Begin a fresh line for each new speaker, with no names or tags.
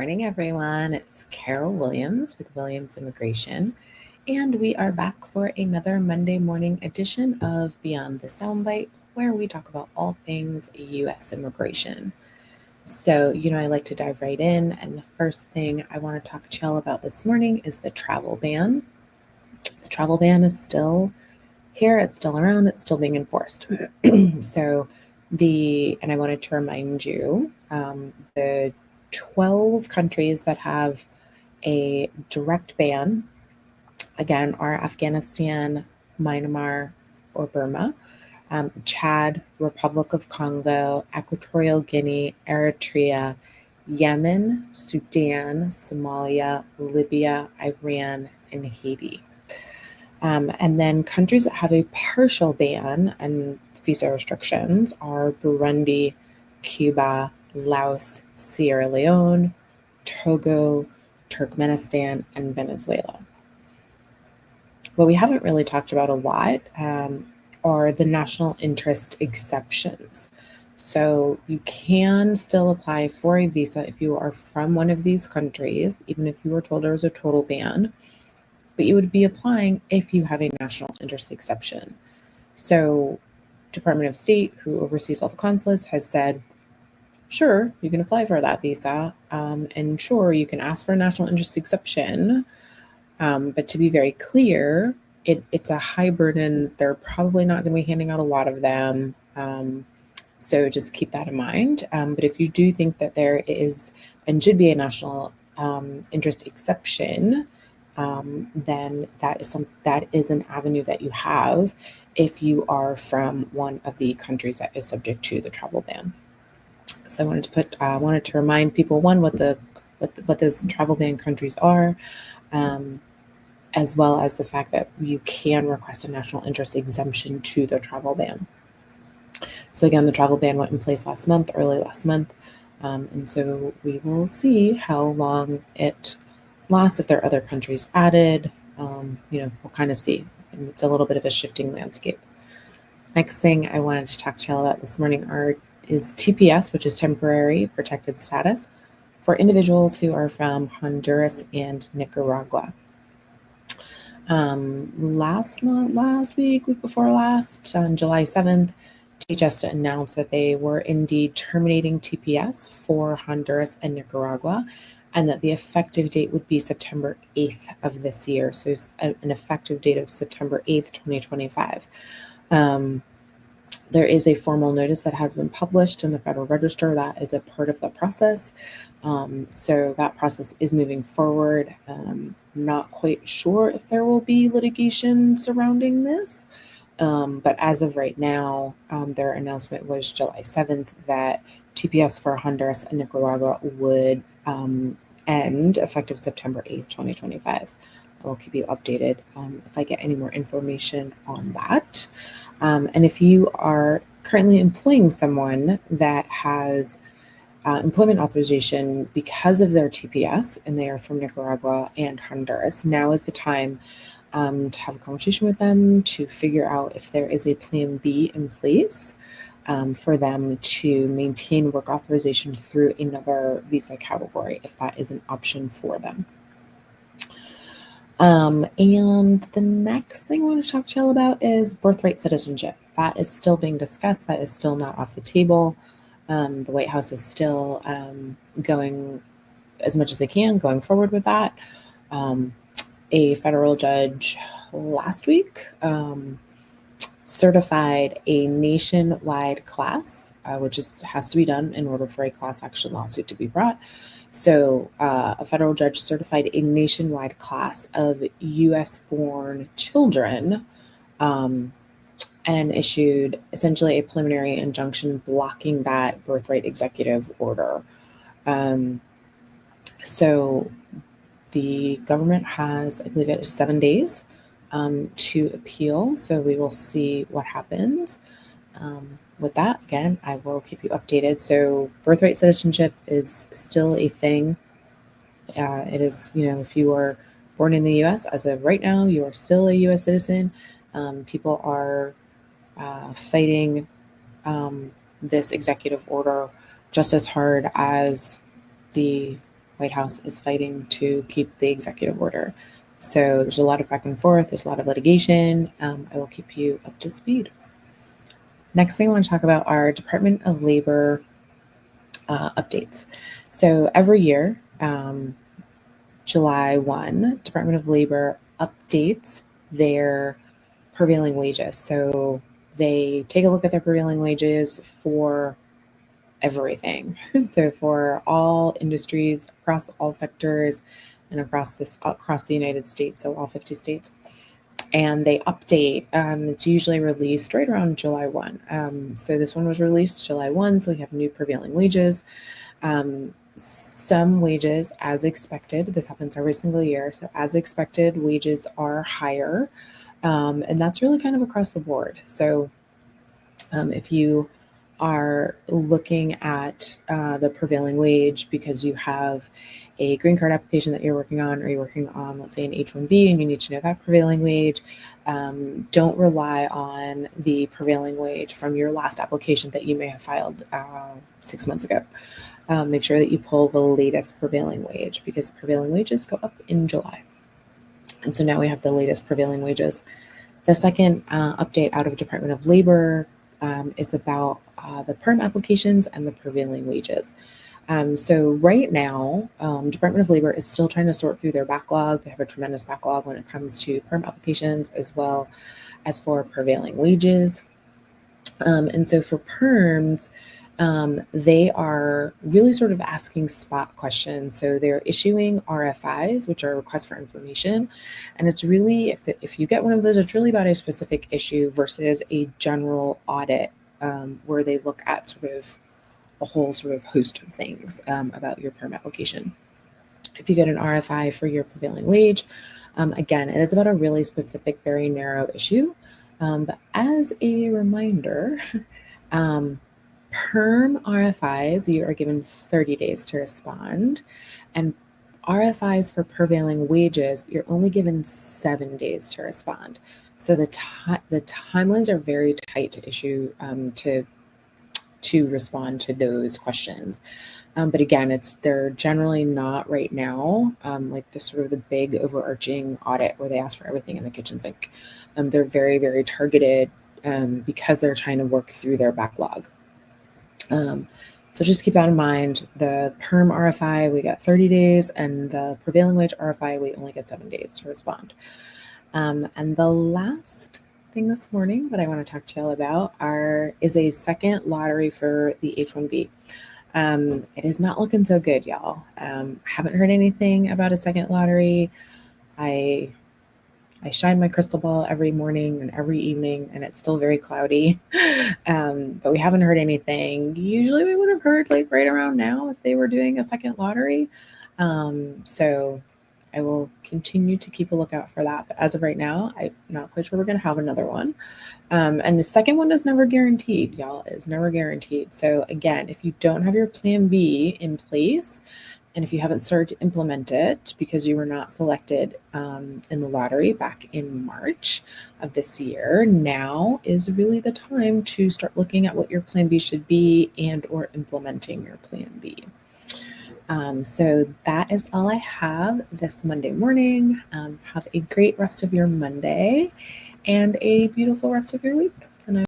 morning, everyone. It's Carol Williams with Williams Immigration, and we are back for another Monday morning edition of Beyond the Soundbite, where we talk about all things U.S. immigration. So, I like to dive right in, and the first thing I want to talk to y'all about this morning is the travel ban. The travel ban is still here, it's still around, it's still being enforced. And I wanted to remind you, the 12 countries that have a direct ban, again, are Afghanistan, Myanmar, or Burma, Chad, Republic of Congo, Equatorial Guinea, Eritrea, Yemen, Sudan, Somalia, Libya, Iran, and Haiti. And then countries that have a partial ban and visa restrictions are Burundi, Cuba, Laos, Sierra Leone, Togo, Turkmenistan, and Venezuela. What we haven't really talked about a lot are the national interest exceptions. So you can still apply for a visa if you are from one of these countries, even if you were told there was a total ban, but you would be applying if you have a national interest exception. So Department of State, who oversees all the consulates, has said, sure, you can apply for that visa, and sure, you can ask for a national interest exception, but to be very clear, it's a high burden. They're probably not going to be handing out a lot of them, so just keep that in mind. But if you do think that there is and should be a national interest exception, then that is an avenue that you have if you are from one of the countries that is subject to the travel ban. So I wanted to remind people, one, what those travel ban countries are, as well as the fact that you can request a national interest exemption to the travel ban. So again, the travel ban went in place early last month, and so we will see how long it lasts, if there are other countries added. We'll kind of see. And it's a little bit of a shifting landscape. Next thing I wanted to talk to you all about this morning is TPS, which is temporary protected status for individuals who are from Honduras and Nicaragua. Last week before last, on July 7th, DHS announced that they were indeed terminating TPS for Honduras and Nicaragua, and that the effective date would be September 8th of this year. So it's an effective date of September 8th, 2025. There is a formal notice that has been published in the Federal Register that is a part of the process. So that process is moving forward. Not quite sure if there will be litigation surrounding this. But as of right now, their announcement was July 7th that TPS for Honduras and Nicaragua would end effective September 8th, 2025. I will keep you updated if I get any more information on that. And if you are currently employing someone that has employment authorization because of their TPS and they are from Nicaragua and Honduras, now is the time to have a conversation with them to figure out if there is a plan B in place for them to maintain work authorization through another visa category, if that is an option for them. And the next thing I want to talk to y'all about is birthright citizenship. That is still being discussed. That is still not off the table. The White House is still going as much as they can, going forward with that. A federal judge last week certified a nationwide class, which has to be done in order for a class action lawsuit to be brought. So a federal judge certified a nationwide class of U.S.-born children and issued essentially a preliminary injunction blocking that birthright executive order. So the government has, I believe it is 7 days to appeal. So we will see what happens. With that, again, I will keep you updated. So birthright citizenship is still a thing. It is, if you are born in the U.S., as of right now, you are still a U.S. citizen. People are fighting this executive order just as hard as the White House is fighting to keep the executive order. So there's a lot of back and forth. There's a lot of litigation. I will keep you up to speed. Next thing I want to talk about are Department of Labor updates. So every year, July 1, Department of Labor updates their prevailing wages. So they take a look at their prevailing wages for everything. So for all industries, across all sectors, and across the United States, so all 50 states. And they update. It's usually released right around July 1. So this one was released July 1, so we have new prevailing wages. Some wages, as expected, this happens every single year. So as expected, wages are higher. And that's really kind of across the board. So if you are looking at the prevailing wage because you have a green card application that you're working on, or you're working on, let's say, an H-1B, and you need to know that prevailing wage, don't rely on the prevailing wage from your last application that you may have filed 6 months ago. Make sure that you pull the latest prevailing wage, because prevailing wages go up in July. And so now we have the latest prevailing wages. The second update out of Department of Labor is about the perm applications and the prevailing wages. So right now, Department of Labor is still trying to sort through their backlog. They have a tremendous backlog when it comes to perm applications as well as for prevailing wages. And so for perms, they are really sort of asking spot questions. So they're issuing RFIs, which are requests for information. And it's really, if you get one of those, it's really about a specific issue versus a general audit where they look at sort of a whole sort of host of things about your perm application. If you get an RFI for your prevailing wage, again, it is about a really specific, very narrow issue. But as a reminder, perm RFIs, you are given 30 days to respond, and RFIs for prevailing wages, you're only given 7 days to respond. So the timelines are very tight to issue to respond to those questions. But again, they're generally not right now like the sort of the big overarching audit where they ask for everything in the kitchen sink. They're very, very targeted because they're trying to work through their backlog. So just keep that in mind. The perm RFI, we got 30 days, and the prevailing wage RFI, we only get 7 days to respond. And the last thing this morning that I want to talk to y'all about is a second lottery for the H-1B. It is not looking so good, y'all. Haven't heard anything about a second lottery. I shine my crystal ball every morning and every evening, and it's still very cloudy. But we haven't heard anything. Usually we would have heard like right around now if they were doing a second lottery. So I will continue to keep a lookout for that. But as of right now, I'm not quite sure we're going to have another one. And the second one is never guaranteed, y'all. It's never guaranteed. So again, if you don't have your plan B in place, and if you haven't started to implement it because you were not selected in the lottery back in March of this year, now is really the time to start looking at what your plan B should be and or implementing your plan B. So that is all I have this Monday morning. Have a great rest of your Monday and a beautiful rest of your week.